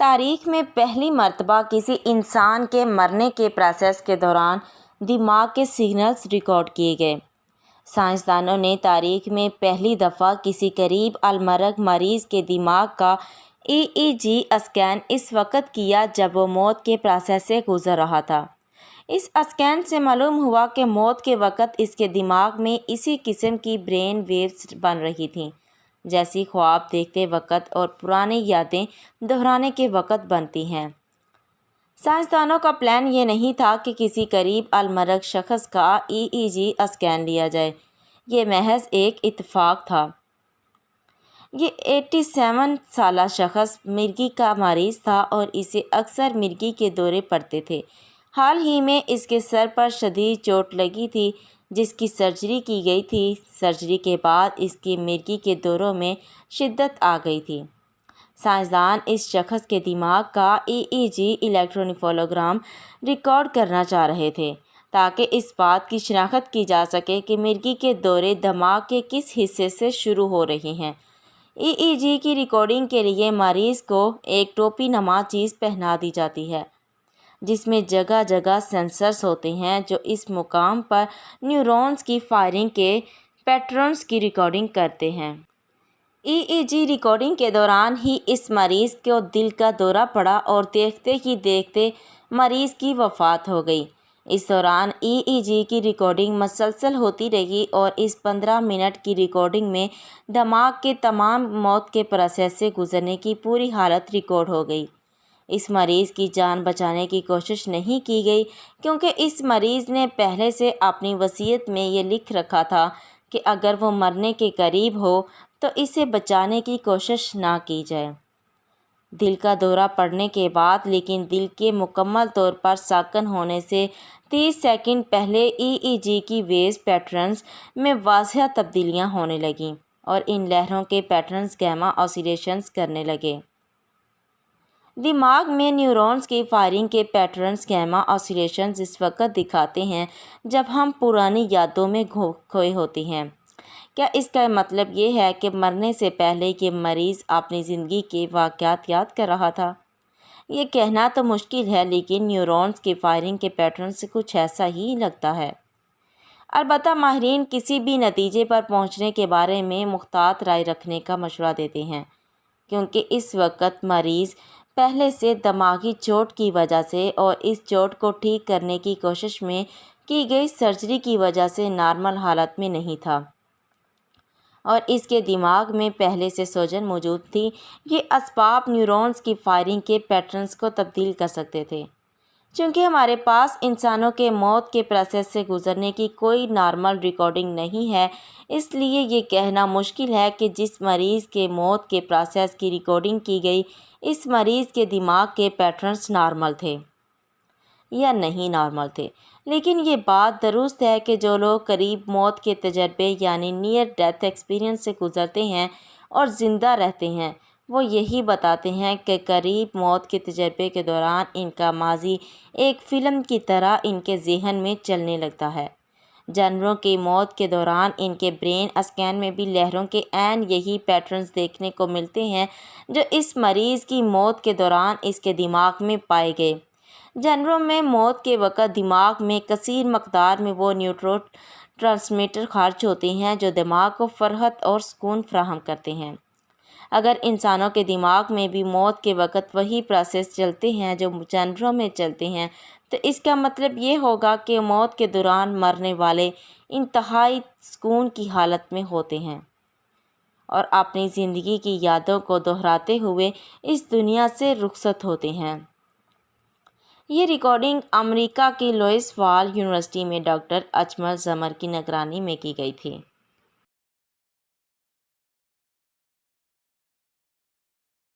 تاریخ میں پہلی مرتبہ کسی انسان کے مرنے کے پروسیس کے دوران دماغ کے سگنلز ریکارڈ کیے گئے۔ سائنسدانوں نے تاریخ میں پہلی دفعہ کسی قریب المرگ مریض کے دماغ کا EEG اسکین اس وقت کیا جب وہ موت کے پروسیس سے گزر رہا تھا۔ اس اسکین سے معلوم ہوا کہ موت کے وقت اس کے دماغ میں اسی قسم کی برین ویوز بن رہی تھیں جیسی خواب دیکھتے وقت اور پرانی یادیں دہرانے کے وقت بنتی ہیں۔ سائنسدانوں کا پلان یہ نہیں تھا کہ کسی قریب المرگ شخص کا EEG اسکین لیا جائے، یہ محض ایک اتفاق تھا۔ یہ 87 سالہ شخص مرگی کا مریض تھا اور اسے اکثر مرگی کے دورے پڑتے تھے۔ حال ہی میں اس کے سر پر شدید چوٹ لگی تھی جس کی سرجری کی گئی تھی۔ سرجری کے بعد اس کی مرگی کے دوروں میں شدت آ گئی تھی۔ سائنسدان اس شخص کے دماغ کا EEG الیکٹروانفالوگرام ریکارڈ کرنا چاہ رہے تھے تاکہ اس بات کی شناخت کی جا سکے کہ مرگی کے دورے دماغ کے کس حصے سے شروع ہو رہے ہیں۔ EEG کی ریکارڈنگ کے لیے مریض کو ایک ٹوپی نما چیز پہنا دی جاتی ہے جس میں جگہ جگہ سینسرز ہوتے ہیں جو اس مقام پر نیورونز کی فائرنگ کے پیٹرنز کی ریکارڈنگ کرتے ہیں۔ EEG ریکارڈنگ کے دوران ہی اس مریض کو دل کا دورہ پڑا اور دیکھتے ہی دیکھتے مریض کی وفات ہو گئی۔ اس دوران EEG کی ریکارڈنگ مسلسل ہوتی رہی اور اس 15 منٹ کی ریکارڈنگ میں دماغ کے تمام موت کے پروسیس سے گزرنے کی پوری حالت ریکارڈ ہو گئی۔ اس مریض کی جان بچانے کی کوشش نہیں کی گئی کیونکہ اس مریض نے پہلے سے اپنی وصیت میں یہ لکھ رکھا تھا کہ اگر وہ مرنے کے قریب ہو تو اسے بچانے کی کوشش نہ کی جائے۔ دل کا دورہ پڑنے کے بعد لیکن دل کے مکمل طور پر ساکن ہونے سے 30 سیکنڈ پہلے EEG کی ویوز پیٹرنز میں واضح تبدیلیاں ہونے لگیں اور ان لہروں کے پیٹرنز گیما آسیلیشنز کرنے لگے۔ دماغ میں نیورونز کی فائرنگ کے پیٹرنز گیما آسیلیشنز اس وقت دکھاتے ہیں جب ہم پرانی یادوں میں کھوئے ہوتے ہیں۔ کیا اس کا مطلب یہ ہے کہ مرنے سے پہلے یہ مریض اپنی زندگی کے واقعات یاد کر رہا تھا؟ یہ کہنا تو مشکل ہے لیکن نیورونز کی فائرنگ کے پیٹرن سے کچھ ایسا ہی لگتا ہے۔ البتہ ماہرین کسی بھی نتیجے پر پہنچنے کے بارے میں محتاط رائے رکھنے کا مشورہ دیتے ہیں کیونکہ اس وقت مریض پہلے سے دماغی چوٹ کی وجہ سے اور اس چوٹ کو ٹھیک کرنے کی کوشش میں کی گئی سرجری کی وجہ سے نارمل حالت میں نہیں تھا اور اس کے دماغ میں پہلے سے سوجن موجود تھی۔ یہ اسباب نیورونز کی فائرنگ کے پیٹرنز کو تبدیل کر سکتے تھے۔ چونکہ ہمارے پاس انسانوں کے موت کے پروسیس سے گزرنے کی کوئی نارمل ریکارڈنگ نہیں ہے، اس لیے یہ کہنا مشکل ہے کہ جس مریض کے موت کے پروسیس کی ریکارڈنگ کی گئی اس مریض کے دماغ کے پیٹرنز نارمل تھے یا نہیں نارمل تھے۔ لیکن یہ بات درست ہے کہ جو لوگ قریب موت کے تجربے یعنی نیئر ڈیتھ ایکسپیرئنس سے گزرتے ہیں اور زندہ رہتے ہیں وہ یہی بتاتے ہیں کہ قریب موت کے تجربے کے دوران ان کا ماضی ایک فلم کی طرح ان کے ذہن میں چلنے لگتا ہے۔ جانوروں کی موت کے دوران ان کے برین اسکین میں بھی لہروں کے عین یہی پیٹرنز دیکھنے کو ملتے ہیں جو اس مریض کی موت کے دوران اس کے دماغ میں پائے گئے۔ جانوروں میں موت کے وقت دماغ میں کثیر مقدار میں وہ نیورو ٹرانسمیٹر خارج ہوتے ہیں جو دماغ کو فرحت اور سکون فراہم کرتے ہیں۔ اگر انسانوں کے دماغ میں بھی موت کے وقت وہی پروسیس چلتے ہیں جو جانوروں میں چلتے ہیں تو اس کا مطلب یہ ہوگا کہ موت کے دوران مرنے والے انتہائی سکون کی حالت میں ہوتے ہیں اور اپنی زندگی کی یادوں کو دہراتے ہوئے اس دنیا سے رخصت ہوتے ہیں۔ یہ ریکارڈنگ امریکہ کی لوئس وال یونیورسٹی میں ڈاکٹر اجمل زمر کی نگرانی میں کی گئی تھی۔